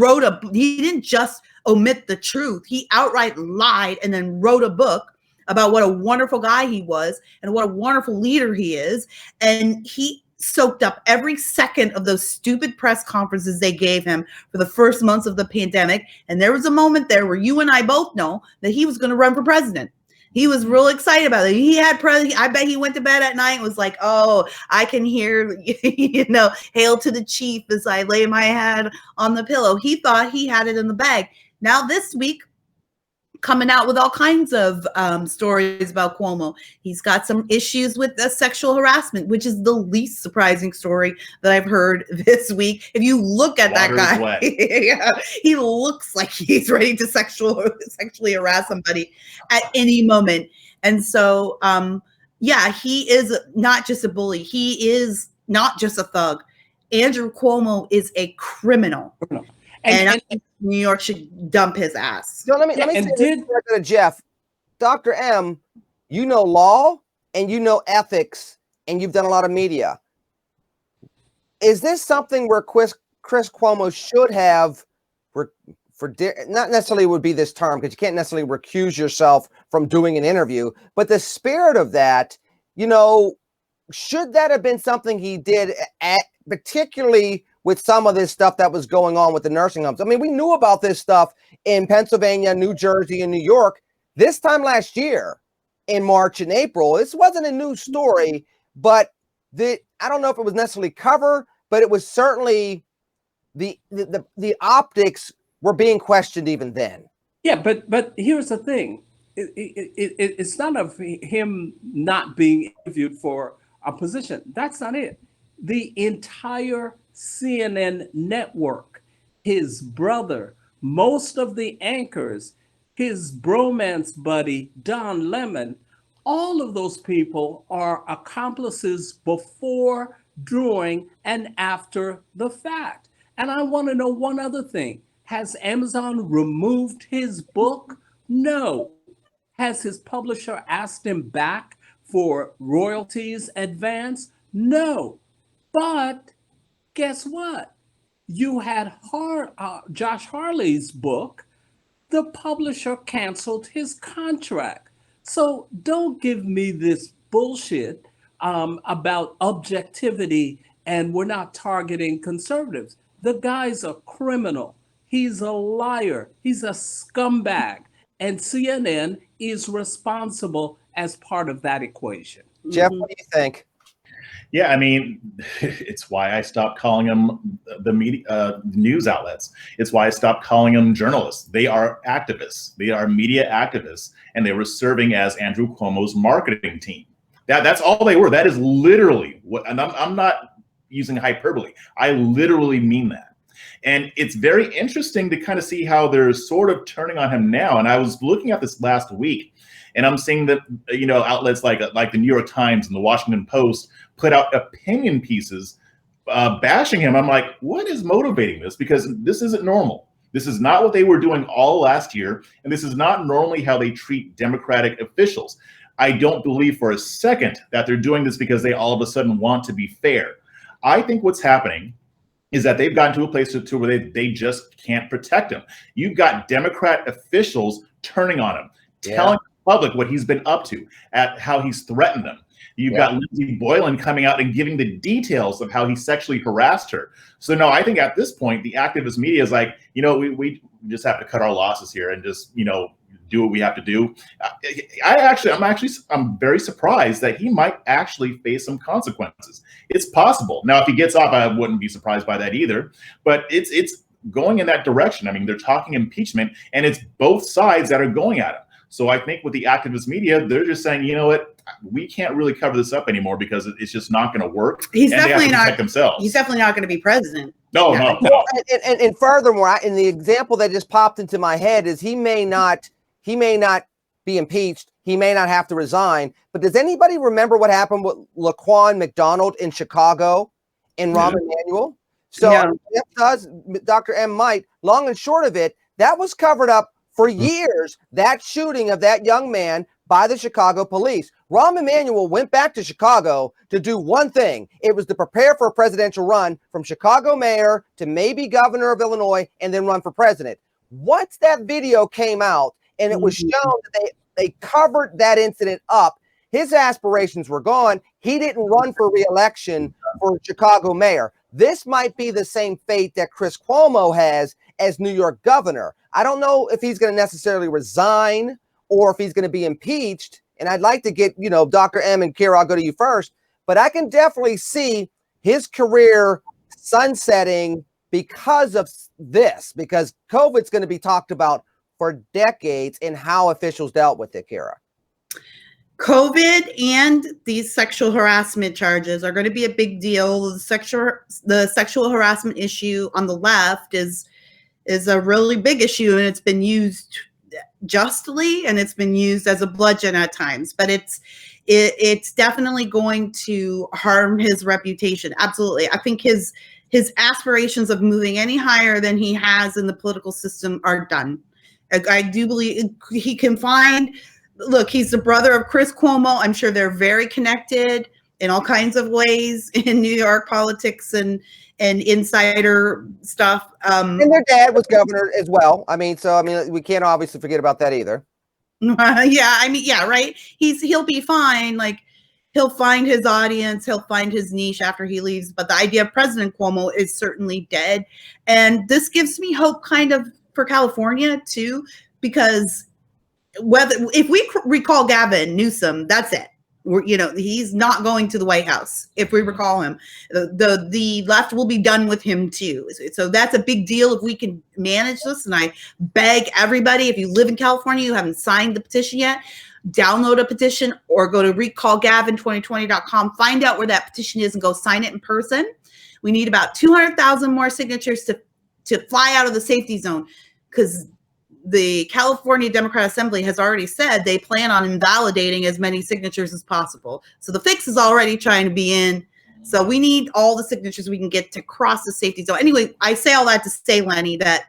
he didn't just omit the truth. He outright lied and then wrote a book about what a wonderful guy he was and what a wonderful leader he is. And he soaked up every second of those stupid press conferences they gave him for the first months of the pandemic. And there was a moment there where you and I both know that he was going to run for president. He was real excited about it. I bet he went to bed at night and was like, oh, I can hear, hail to the chief as I lay my head on the pillow. He thought he had it in the bag. Now this week, coming out with all kinds of stories about Cuomo. He's got some issues with sexual harassment, which is the least surprising story that I've heard this week. If you look at that guy, yeah, he looks like he's ready to sexually harass somebody at any moment. And so, he is not just a bully. He is not just a thug. Andrew Cuomo is a criminal. And I think New York should dump his ass. So let me say this to Jeff. Dr. M, you know law and you know ethics and you've done a lot of media. Is this something where Chris Cuomo should have, not necessarily would be this term because you can't necessarily recuse yourself from doing an interview, but the spirit of that, should that have been something he did, particularly with some of this stuff that was going on with the nursing homes? I mean, we knew about this stuff in Pennsylvania, New Jersey, and New York this time last year in March and April. This wasn't a new story, but I don't know if it was necessarily cover, but it was certainly the optics were being questioned even then. Yeah, but here's the thing. It's not of him not being interviewed for a position. That's not it. The entire CNN network, his brother, most of the anchors, his bromance buddy, Don Lemon, all of those people are accomplices before, during, and after the fact. And I want to know one other thing. Has Amazon removed his book? No. Has his publisher asked him back for royalties advance? No. But guess what? You had Josh Hawley's book. The publisher canceled his contract. So don't give me this bullshit about objectivity and we're not targeting conservatives. The guy's a criminal. He's a liar. He's a scumbag. And CNN is responsible as part of that equation. Jeff, what do you think? Yeah, I mean, it's why I stopped calling them the media news outlets. It's why I stopped calling them journalists. They are activists. They are media activists, and they were serving as Andrew Cuomo's marketing team. That's all they were. That is literally what, and I'm not using hyperbole. I literally mean that. And it's very interesting to kind of see how they're sort of turning on him now. And I was looking at this last week, and I'm seeing that, outlets like the New York Times and the Washington Post put out opinion pieces bashing him. I'm like, what is motivating this? Because this isn't normal. This is not what they were doing all last year. And this is not normally how they treat Democratic officials. I don't believe for a second that they're doing this because they all of a sudden want to be fair. I think what's happening is that they've gotten to a place to where they just can't protect him. You've got Democrat officials turning on him, telling the public what he's been up to, at how he's threatened them. You've got Lindsey Boylan coming out and giving the details of how he sexually harassed her. So no, I think at this point, the activist media is like, you know, we just have to cut our losses here and just, you know, do what we have to do. I'm very surprised that he might actually face some consequences. It's possible. Now, if he gets off, I wouldn't be surprised by that either. But it's going in that direction. I mean, they're talking impeachment, and it's both sides that are going at him. So I think with the activist media, they're just saying, you know what, we can't really cover this up anymore because it's just not going to work. He's definitely not themselves. He's definitely not going to be president. No. Well, and furthermore, in the example that just popped into my head is he may not be impeached. He may not have to resign. But does anybody remember what happened with Laquan McDonald in Chicago and Rahm Emanuel? So it does, Dr. M might. Long and short of it, that was covered up for years, that shooting of that young man by the Chicago police. Rahm Emanuel went back to Chicago to do one thing. It was to prepare for a presidential run from Chicago mayor to maybe governor of Illinois and then run for president. Once that video came out and it was shown that they covered that incident up, his aspirations were gone. He didn't run for re-election for Chicago mayor. This might be the same fate that Chris Cuomo has as New York governor. I don't know if he's going to necessarily resign or if he's going to be impeached. And I'd like to get, Dr. M and Kira, I'll go to you first. But I can definitely see his career sunsetting because of this, because COVID's going to be talked about for decades in how officials dealt with it, Kira. COVID and these sexual harassment charges are going to be a big deal. The sexual harassment issue on the left is a really big issue, and it's been used justly and it's been used as a bludgeon at times. But it's definitely going to harm his reputation. Absolutely, I think his aspirations of moving any higher than he has in the political system are done. I do believe he can find. Look, he's the brother of Chris Cuomo. I'm sure they're very connected in all kinds of ways in New York politics and insider stuff. And their dad was governor as well. We can't obviously forget about that either. Right. He'll be fine. Like, he'll find his audience. He'll find his niche after he leaves. But the idea of President Cuomo is certainly dead. And this gives me hope kind of for California too, because if we recall Gavin Newsom, that's it. He's not going to the White House. If we recall him, the left will be done with him too. So that's a big deal if we can manage this. And I beg everybody, if you live in California, you haven't signed the petition yet, download a petition or go to recallgavin2020.com, find out where that petition is and go sign it in person. We need about 200,000 more signatures to fly out of the safety zone, because the California Democrat Assembly has already said they plan on invalidating as many signatures as possible. So the fix is already trying to be in. So we need all the signatures we can get to cross the safety zone. Anyway, I say all that to say, Lenny, that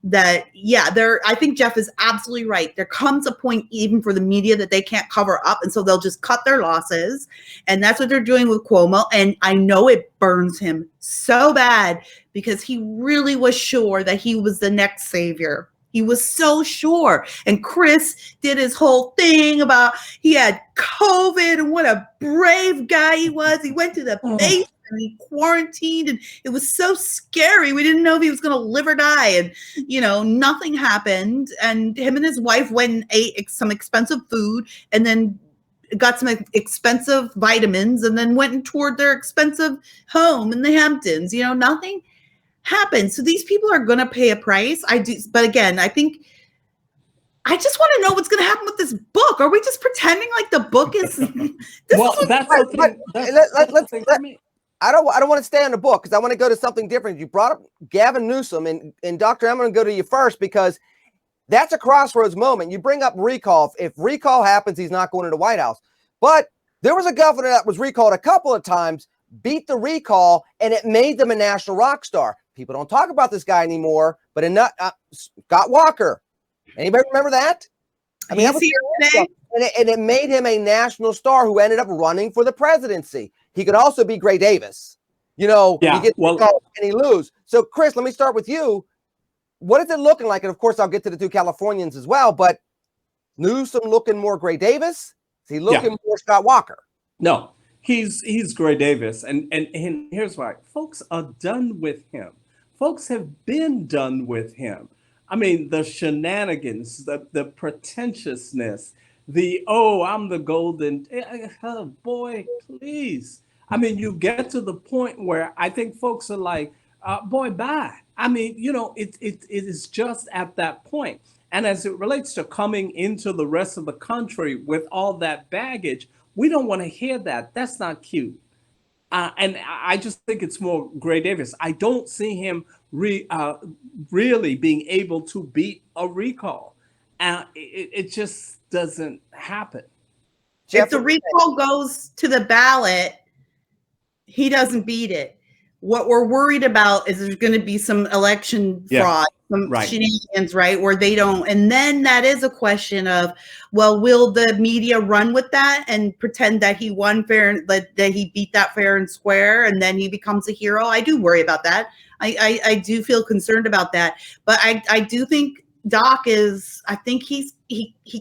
I think Jeff is absolutely right. There comes a point even for the media that they can't cover up. And so they'll just cut their losses. And that's what they're doing with Cuomo. And I know it burns him so bad because he really was sure that he was the next savior. He was so sure. And Chris did his whole thing about he had COVID and what a brave guy he was. He went to the basement and he quarantined, and it was so scary. We didn't know if he was going to live or die. And, nothing happened. And him and his wife went and ate some expensive food and then got some expensive vitamins and then went and toured their expensive home in the Hamptons. Nothing happened. So these people are going to pay a price. But again, I think I just want to know what's going to happen with this book. Are we just pretending like the book is? I don't want to stay on the book because I want to go to something different. You brought up Gavin Newsom, and Dr. I'm going to go to you first because that's a crossroads moment. You bring up recall. If recall happens, he's not going to the White House. But there was a governor that was recalled a couple of times, beat the recall, and it made them a national rock star. People don't talk about this guy anymore, but Scott Walker. Anybody remember that? He's here today. And it made him a national star who ended up running for the presidency. He could also be Gray Davis. You know, he gets called and he lose. So, Chris, let me start with you. What is it looking like? And of course, I'll get to the 2 Californians as well. But Newsom looking more Gray Davis? Is he looking more Scott Walker? No, he's Gray Davis. And here's why. Folks are done with him. Folks have been done with him. I mean, the shenanigans, the pretentiousness, I'm the golden, boy, please. I mean, you get to the point where I think folks are like, boy, bye. I mean, you know, it is just at that point. And as it relates to coming into the rest of the country with all that baggage, we don't want to hear that. That's not cute. And I just think it's more Gray Davis. I don't see him really being able to beat a recall. It just doesn't happen. If the recall goes to the ballot, he doesn't beat it. What we're worried about is there's going to be some election fraud, some shenanigans, right? Where they don't. And then that is a question of, well, will the media run with that and pretend that he won fair, that he beat that fair and square, and then he becomes a hero? I do worry about that. I do feel concerned about that. But I do think Doc is, I think he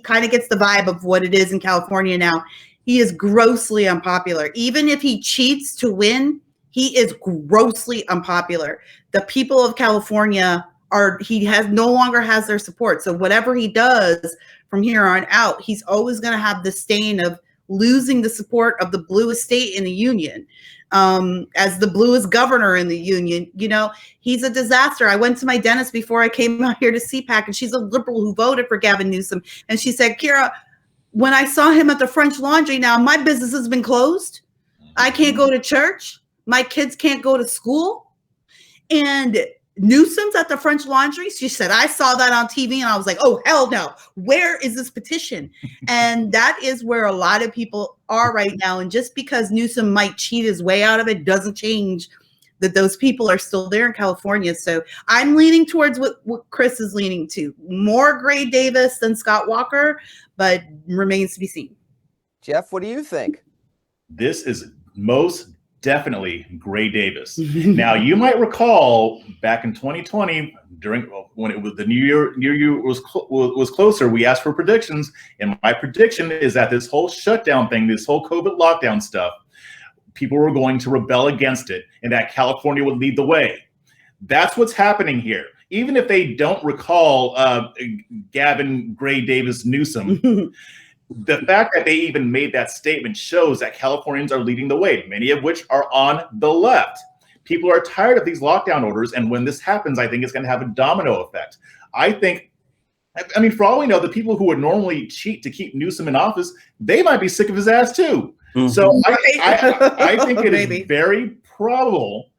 kind of gets the vibe of what it is in California now. He is grossly unpopular. Even if he cheats to win, he is grossly unpopular. The people of California no longer has their support. So whatever he does from here on out, he's always going to have the stain of losing the support of the bluest state in the union. As the bluest governor in the union, you know, he's a disaster. I went to my dentist before I came out here to CPAC, and she's a liberal who voted for Gavin Newsom. And she said, Kira, when I saw him at the French Laundry, now my business has been closed. I can't go to church. My kids can't go to school. And Newsom's at the French Laundry. She said, I saw that on TV and I was like, oh, hell no. Where is this petition? And that is where a lot of people are right now. And just because Newsom might cheat his way out of it doesn't change that those people are still there in California. So I'm leaning towards what Chris is leaning to. More Gray Davis than Scott Walker, but remains to be seen. Jeff, what do you think? This is most definitely Gray Davis. Now, you might recall back in 2020, when it was the New Year was closer, we asked for predictions, and my prediction is that this whole shutdown thing, this whole COVID lockdown stuff, people were going to rebel against it, and that California would lead the way. That's what's happening here. Even if they don't recall Gavin Gray Davis Newsom, the fact that they even made that statement shows that Californians are leading the way, many of which are on the left. People are tired of these lockdown orders, and when this happens, I think it's going to have a domino effect. I mean, for all we know, the people who would normally cheat to keep Newsom in office, they might be sick of his ass too. So I think it is very probable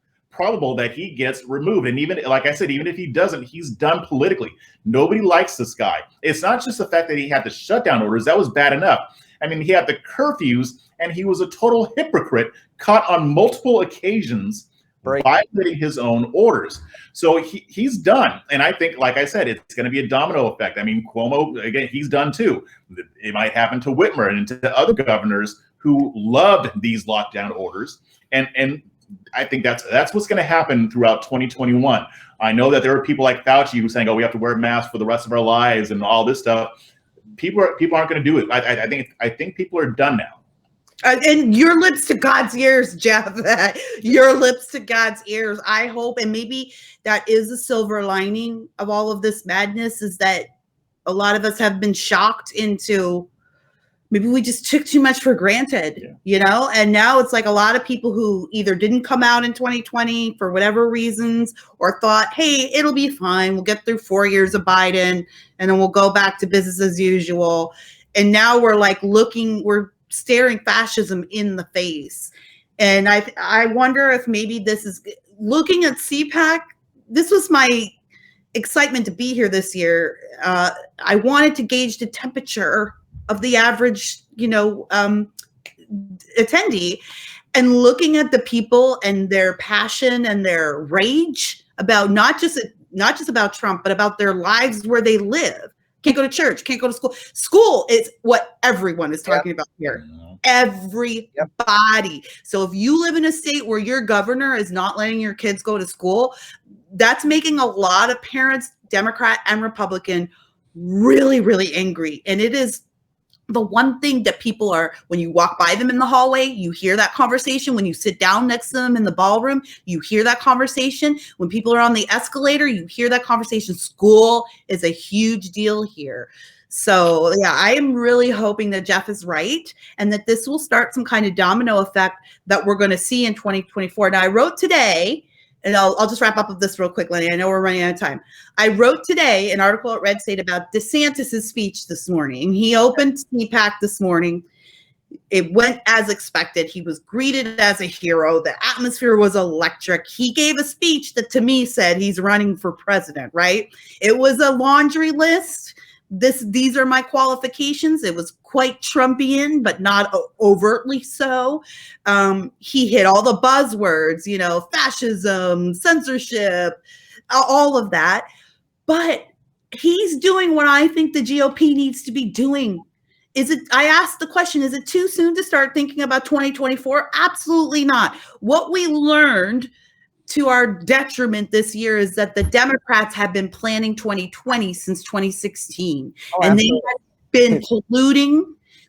that he gets removed. And even, like I said, even if he doesn't, he's done politically. Nobody likes this guy. It's not just the fact that he had the shutdown orders. That was bad enough. I mean, he had the curfews, and he was a total hypocrite, caught on multiple occasions violating his own orders. So he's done. And I think, like I said, it's going to be a domino effect. I mean, Cuomo, again, he's done too. It might happen to Whitmer and to other governors who loved these lockdown orders. And I think that's what's going to happen throughout 2021. I know that there are people like Fauci who are saying, "Oh, we have to wear masks for the rest of our lives" and all this stuff. People aren't going to do it. I think people are done now. And your lips to God's ears, Jeff. Your lips to God's ears. I hope, and maybe that is a silver lining of all of this madness, is that a lot of us have been shocked into. Maybe we just took too much for granted, you know? And now it's like a lot of people who either didn't come out in 2020 for whatever reasons, or thought, hey, it'll be fine. We'll get through 4 years of Biden and then we'll go back to business as usual. And now we're like we're staring fascism in the face. And I wonder if maybe this is, looking at CPAC, this was my excitement to be here this year. I wanted to gauge the temperature of the average, attendee, and looking at the people and their passion and their rage about not just about Trump, but about their lives where they live, Can't go to church, can't go to school. School is what everyone is talking about here. Everybody. So if you live in a state where your governor is not letting your kids go to school, that's making a lot of parents, Democrat and Republican, really, really angry. And it is the one thing that people are, when you walk by them in the hallway, you hear that conversation. When you sit down next to them in the ballroom, you hear that conversation. When people are on the escalator, you hear that conversation. School is a huge deal here. So yeah, I am really hoping that Jeff is right and that this will start some kind of domino effect that we're going to see in 2024. Now I wrote today, and I'll just wrap up with this real quick, Lenny. I know we're running out of time. I wrote today an article at Red State about DeSantis' speech this morning. He opened CPAC this morning. It went as expected. He was greeted as a hero. The atmosphere was electric. He gave a speech that to me said he's running for president, right? It was a laundry list. These are my qualifications. It was quite Trumpian, but not overtly so. He hit all the buzzwords, fascism, censorship, all of that. But he's doing what I think the GOP needs to be doing. I asked the question, is it too soon to start thinking about 2024? Absolutely not. What we learned to our detriment this year is that the Democrats have been planning 2020 since 2016. And they have been colluding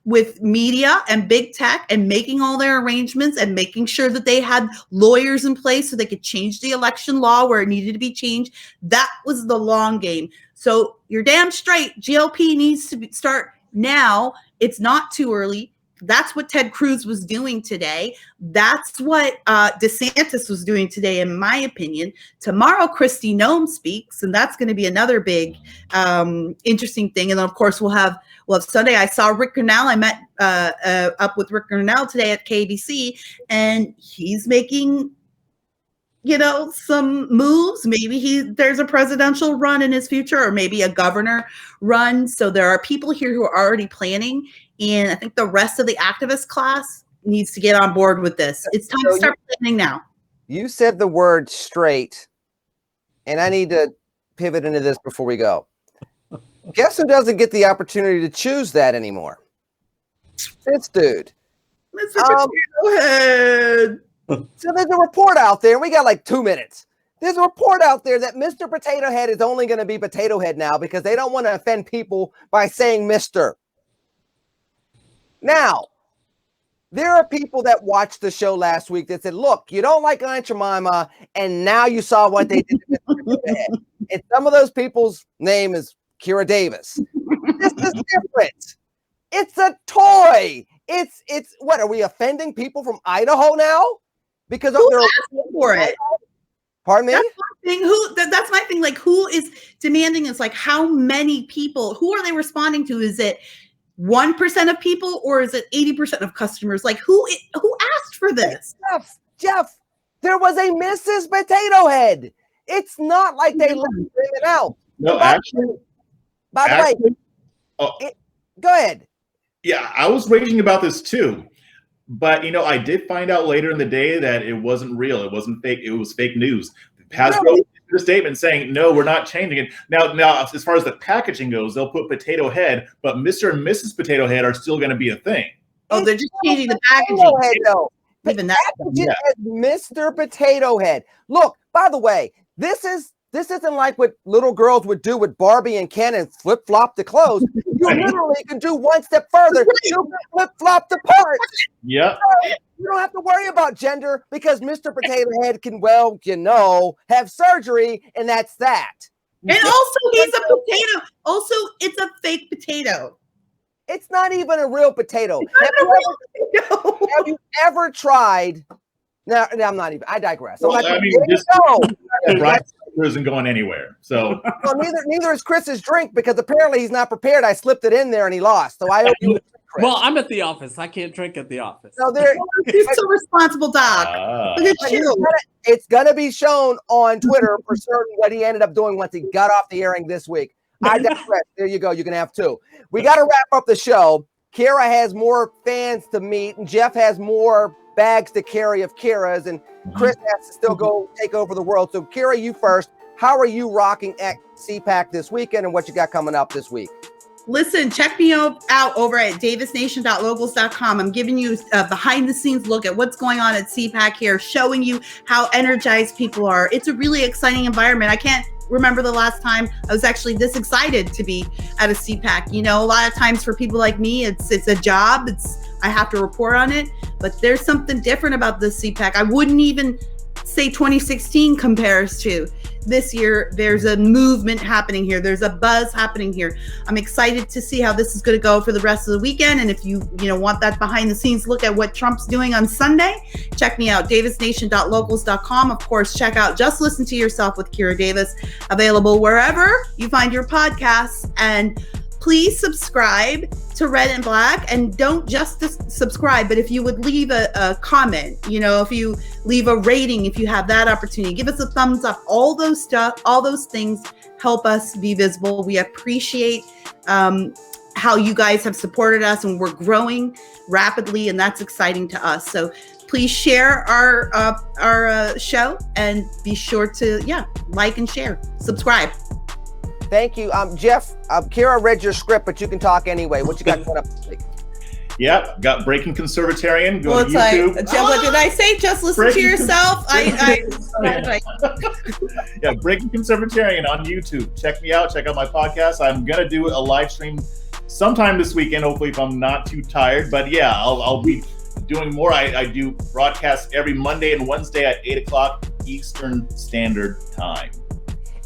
with media and big tech and making all their arrangements and making sure that they had lawyers in place so they could change the election law where it needed to be changed. That was the long game. So you're damn straight. GOP needs to start now. It's not too early. That's what Ted Cruz was doing today. That's what DeSantis was doing today, in my opinion. Tomorrow, Kristi Noem speaks, and that's going to be another big, interesting thing. And then, of course, we'll have Sunday. I saw Rick Grinnell. I met up with Rick Grinnell today at KBC, and he's making, some moves. Maybe there's a presidential run in his future, or maybe a governor run. So there are people here who are already planning. And I think the rest of the activist class needs to get on board with this. It's time to start planning now. You said the word straight, and I need to pivot into this before we go. Guess who doesn't get the opportunity to choose that anymore? This dude. Mr. Potato Head. So there's a report out there. We got like 2 minutes. There's a report out there that Mr. Potato Head is only going to be Potato Head now because they don't want to offend people by saying Mr. Now, there are people that watched the show last week that said, look, you don't like Aunt Jemima, and now you saw what they did to Mr. Potato Head. And some of those people's name is Kira Davis. This is different. It's a toy. It's what, are we offending people from Idaho now? Because of their asking for it. Pardon me? That's my thing. That's my thing. Like, who is demanding this? Like, how many people? Who are they responding to? Is it 1% of people, or is it 80% of customers? Like, who asked for this? Jeff, there was a Mrs. Potato Head. It's not like they let it out. No, by the way, go ahead. Yeah, I was raging about this too. But, I did find out later in the day that it wasn't real. It wasn't fake. It was fake news. Hasbro issued a statement saying, no, we're not changing it. Now, as far as the packaging goes, they'll put Potato Head, but Mr. and Mrs. Potato Head are still going to be a thing. Oh, they're just changing the packaging. Head, though. Even that. Mr. Potato Head. Look, by the way, this isn't like what little girls would do with Barbie and Ken and flip-flop the clothes. You literally can do one step further. You can flip-flop the parts. Yeah. You don't have to worry about gender because Mr. Potato Head can, have surgery, and that's that. And also, he's a potato. Also, it's a fake potato. It's not even a real potato. Have you ever tried? No, I'm not even. I digress. Well, isn't going anywhere. So well, neither is Chris's drink because apparently he's not prepared. I slipped it in there and he lost. So I owe you. Well, I'm at the office. I can't drink at the office. So he's so responsible, Doc. Look at you. It's gonna be shown on Twitter for certain what he ended up doing once he got off the airing this week. I digress. There you go. You can have two. We got to wrap up the show. Kira has more fans to meet, and Jeff has more bags to carry of Kira's, and Chris has to still go take over the world. So, Kira, you first. how are you rocking at CPAC this weekend and what you got coming up this week? Listen, check me out over at davisnation.locals.com. I'm giving you a behind the scenes look at what's going on at CPAC here, showing you how energized people are. It's a really exciting environment. I can't remember the last time I was actually this excited to be at a CPAC. You know, a lot of times for people like me, it's a job. I have to report on it, but there's something different about this CPAC. I wouldn't even say 2016 compares to. This year, there's a movement happening here. There's a buzz happening here. I'm excited to see how this is going to go for the rest of the weekend. And if you want that behind the scenes look at what Trump's doing on Sunday, check me out, davisnation.locals.com. Of course, check out Just Listen to Yourself with Kira Davis, available wherever you find your podcasts. And please subscribe to Red and Black, and don't just subscribe, but if you would leave a comment, if you leave a rating, if you have that opportunity, give us a thumbs up. All those things help us be visible. We appreciate how you guys have supported us, and we're growing rapidly, and that's exciting to us. So please share our show, and be sure to like and share, subscribe. Thank you. Jeff, Kira read your script, but you can talk anyway. What you got coming up this week? Yep, got Breaking Conservatarian. Go Well, to it's YouTube. like, Jeff, what did I say? Just listen to yourself. Yeah, Breaking Conservatarian on YouTube. Check me out. Check out my podcast. I'm going to do a live stream sometime this weekend, hopefully, if I'm not too tired. But yeah, I'll be doing more. I do broadcasts every Monday and Wednesday at 8 o'clock Eastern Standard Time.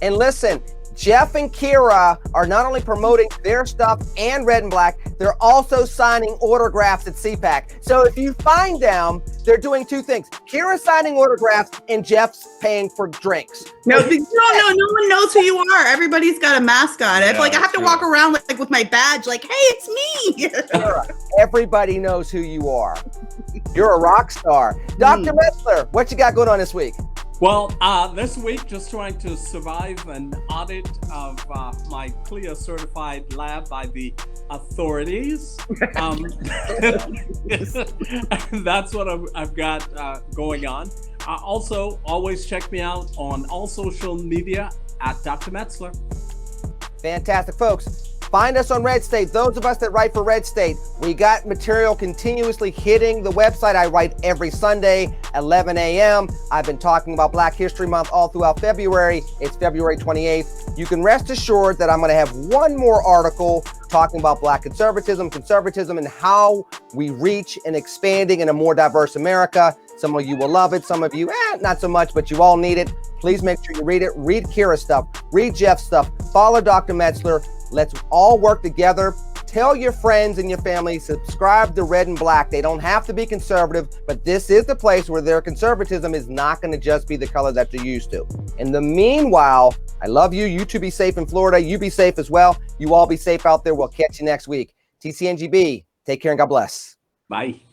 And listen, Jeff and Kira are not only promoting their stuff and Red and Black, they're also signing autographs at CPAC. So if you find them, they're doing two things. Kira's signing autographs and Jeff's paying for drinks. No one knows who you are. Everybody's got a mask on. Yeah, I have to walk around like with my badge, like, hey, it's me. Kira, everybody knows who you are. You're a rock star. Dr. Metzler, what you got going on this week? Well, this week, just trying to survive an audit of my CLIA certified lab by the authorities. That's what I've got going on. Also, always check me out on all social media at Dr. Metzler. Fantastic, folks. Find us on Red State. Those of us that write for Red State, we got material continuously hitting the website. I write every Sunday, 11 a.m. I've been talking about Black History Month all throughout February. It's February 28th. You can rest assured that I'm going to have one more article talking about Black conservatism, and how we reach and expanding in a more diverse America. Some of you will love it. Some of you, not so much, but you all need it. Please make sure you read it. Read Kira's stuff. Read Jeff's stuff. Follow Dr. Metzler. Let's all work together. Tell your friends and your family, subscribe to Red and Black. They don't have to be conservative, but this is the place where their conservatism is not going to just be the color that you're used to. In the meanwhile, I love you. You two be safe in Florida. You be safe as well. You all be safe out there. We'll catch you next week. TCNGB, take care and God bless. Bye.